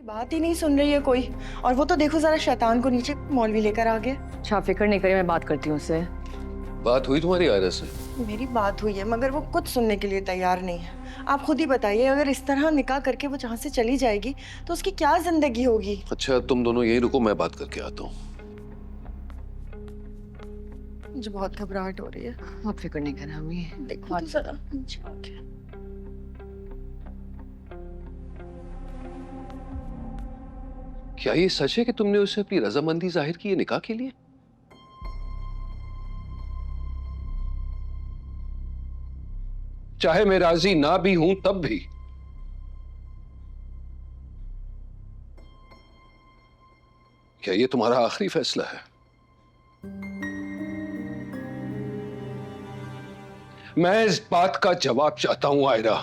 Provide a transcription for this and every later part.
बात ही नहीं सुन रही है कोई। और वो तो देखो जरा शैतान को नीचे मौलवी लेकर आ गया। अच्छा फिक्र नहीं करिए, मैं बात करती हूँ उससे। बात हुई तुम्हारी आयरा से? मेरी बात हुई है मगर वो कुछ सुनने के लिए तैयार नहीं है। आप खुद ही बताइए, अगर इस तरह निकाह करके वो जहाँ से चली जाएगी तो उसकी क्या जिंदगी होगी। अच्छा तुम दोनों यही रुको, मैं बात करके आता हूँ। मुझे बहुत घबराहट हो रही है। आप फिक्र नहीं करना अम्मी। देखो तो जरा नीचे आके। क्या ये सच है कि तुमने उसे अपनी रजामंदी जाहिर की है निकाह के लिए? चाहे मैं राजी ना भी हूं तब भी। क्या ये तुम्हारा आखिरी फैसला है? मैं इस बात का जवाब चाहता हूं आयरा।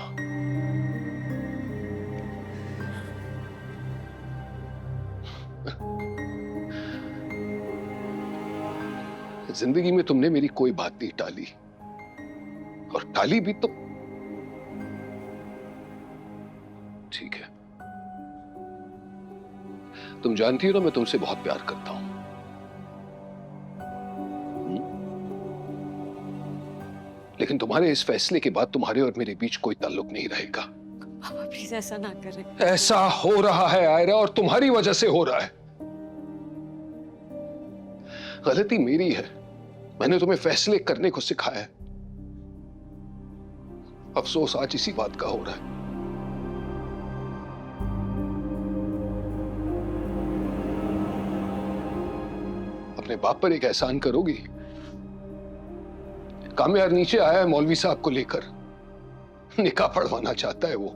जिंदगी में तुमने मेरी कोई बात नहीं टाली, और टाली भी तो ठीक है। तुम जानती हो ना मैं तुमसे बहुत प्यार करता हूं। लेकिन तुम्हारे इस फैसले के बाद तुम्हारे और मेरे बीच कोई ताल्लुक नहीं रहेगा। पापा प्लीज ऐसा ना करें। ऐसा हो रहा है आयरा, और तुम्हारी वजह से हो रहा है। गलती मेरी है, मैंने तुम्हें फैसले करने को सिखाया है। अफसोस आज इसी बात का हो रहा है। अपने बाप पर एक एहसान करोगी? कामयार नीचे आया है मौलवी साहब को लेकर, निकाह पढ़वाना चाहता है वो।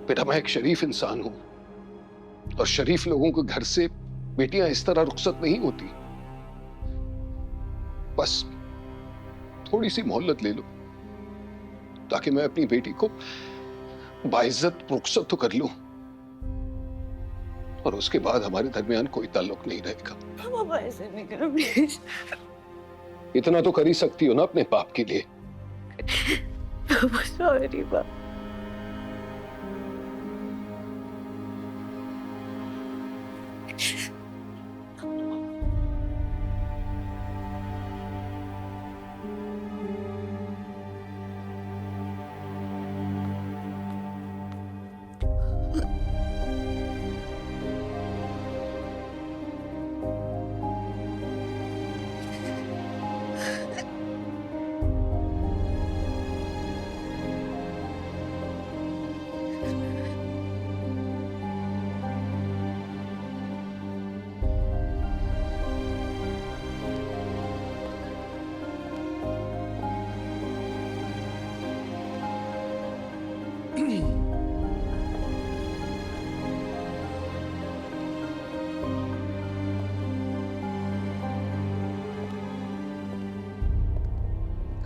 बेटा मैं एक शरीफ इंसान हूं, और शरीफ लोगों के घर से बेटियां इस तरह रुखसत नहीं होती। बस थोड़ी सी मोहलत ले लो, ताकि मैं अपनी बेटी को बाइज्जत रुखसत तो कर लूं, और उसके बाद हमारे दरमियान कोई ताल्लुक नहीं रहेगा। पापा ऐसे नहीं करो प्लीज। इतना तो कर ही सकती हो ना अपने बाप के लिए। पापा सॉरी पापा।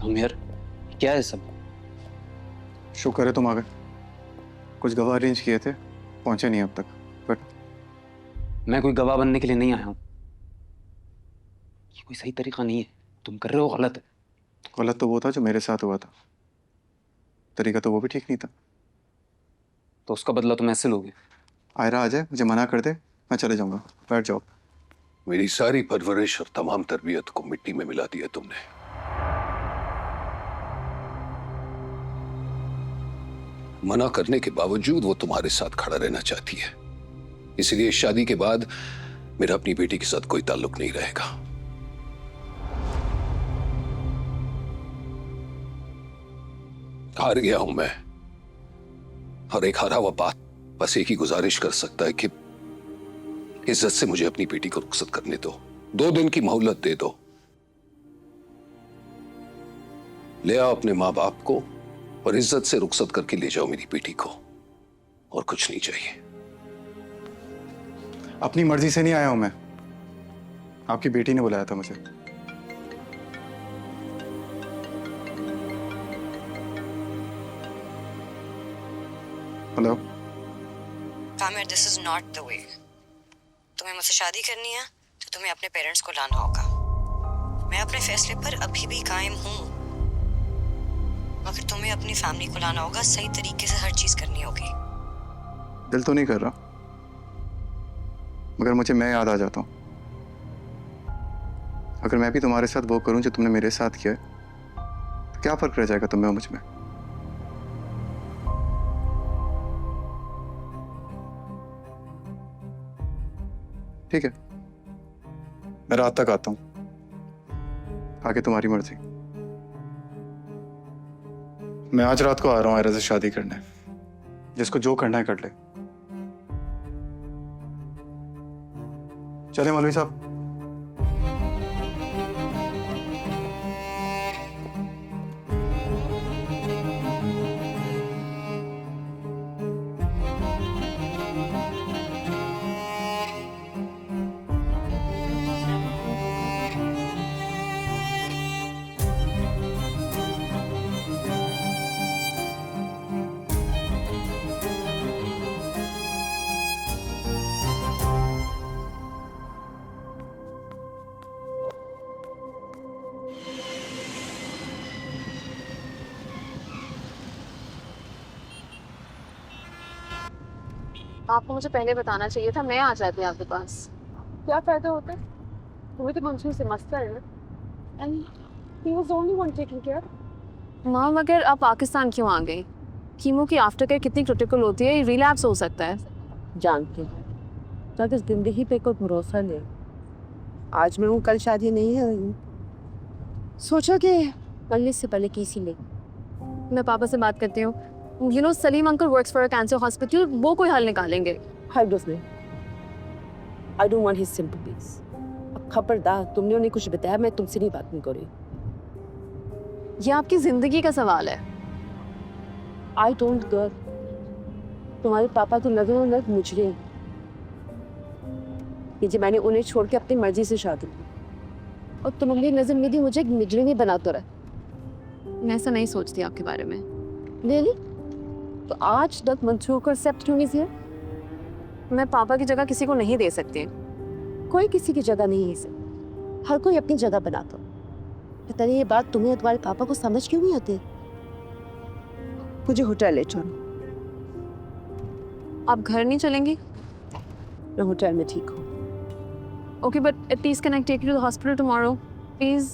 हम यार क्या है सब? शुक्र है तुम आ गए। कुछ गवाह अरेंज किए थे, पहुंचे नहीं अब तक। बट मैं कोई गवाह बनने के लिए नहीं आया हूं। ये कोई सही तरीका नहीं है, तुम कर रहे हो गलत है। गलत तो वो था जो मेरे साथ हुआ था, तरीका तो वो भी ठीक नहीं था। तो उसका बदला तुम ऐसे लोगे? आयरा आ जाए, मुझे मना कर दे, मैं चले जाऊंगा। बैठ जाओ। मेरी सारी परवरिश और तमाम तरबियत को मिट्टी में मिला दिया तुमने। मना करने के बावजूद वो तुम्हारे साथ खड़ा रहना चाहती है, इसलिए शादी के बाद मेरा अपनी बेटी के साथ कोई ताल्लुक नहीं रहेगा। हार गया हूं मैं, और एक हारा हुआ बात बस एक ही गुजारिश कर सकता है कि इज्जत से मुझे अपनी बेटी को रुखसत करने दो। 2 दिन की मोहलत दे दो। ले आओ अपने माँ बाप को और इज्जत से रुखसत करके ले जाओ मेरी बेटी को, और कुछ नहीं चाहिए। अपनी मर्जी से नहीं आया हूं मैं, आपकी बेटी ने बुलाया था मुझे। Hello Kamir, this is not the way. तुम्हें मुझसे शादी करनी है तो तुम्हें अपने पेरेंट्स को लाना होगा। मैं अपने फैसले पर अभी भी कायम हूँ, मगर तुम्हें अपनी फैमिली को लाना होगा। सही तरीके से हर चीज करनी होगी। दिल तो नहीं कर रहा, मगर मुझे मैं याद आ जाता हूँ। अगर मैं भी तुम्हारे साथ वो करूं जो तुमने मेरे साथ किया है, तो क्या फर्क रह जाएगा तुम्हें और मुझ में? ठीक है, मैं रात तक आता हूं, आगे तुम्हारी मर्जी। मैं आज रात को आ रहा हूँ आयरा से शादी करने, जिसको जो करना है कर ले। चले मौलवी साहब। आपको मुझे पहले बताना चाहिए था, मैं आ जाती आपके पास। क्या फायदा होता? तुम्हें तो मंसूर से मस्त है ना, and he was only one taking care. माँ, मगर आप पाकिस्तान क्यों आ गई? कीमो की आफ्टर केयर कितनी क्रिटिकल होती है, रिलैप्स हो सकता है। जानती हूँ, ताकि जिंदगी पे कोई भरोसा नहीं। आज मैं हूँ, कल शादी नहीं है। सोचा कि मरने से पहले किसी ले। मैं पापा से बात करती हूँ। You know Salim uncle works for a cancer hospital, वो कोई हल निकालेंगे। हाय दोस्त, I don't want his sympathies. अब खबरदार, तुमने उन्हें कुछ बताया, मैं तुमसे नहीं बात नहीं करी। ये आपकी जिंदगी का सवाल है। I don't care. तुम्हारे पापा तो नजर नजर मुझे हैं कि जब मैंने उन्हें छोड़ के अपनी मर्जी से शादी की, और तुम्हारी नजर में भी मुझे एक मिजरी बनाता रहा। मैं ऐसा नहीं सोचती आपके बारे में। रियली? तो आज तक मंसूर को एक्सेप्ट क्यों नहीं किया? मैं पापा की जगह किसी को नहीं दे सकती। कोई किसी की जगह नहीं है इसे, हर कोई अपनी जगह बनाता। पता नहीं ये बात तुम्हें और तुम्हारे पापा को समझ क्यों नहीं आती। मुझे होटल ले चलो। आप घर नहीं चलेंगी? मैं होटल में ठीक हूँ। Okay, but at least can I take you to the hospital tomorrow, please?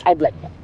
I'd like that.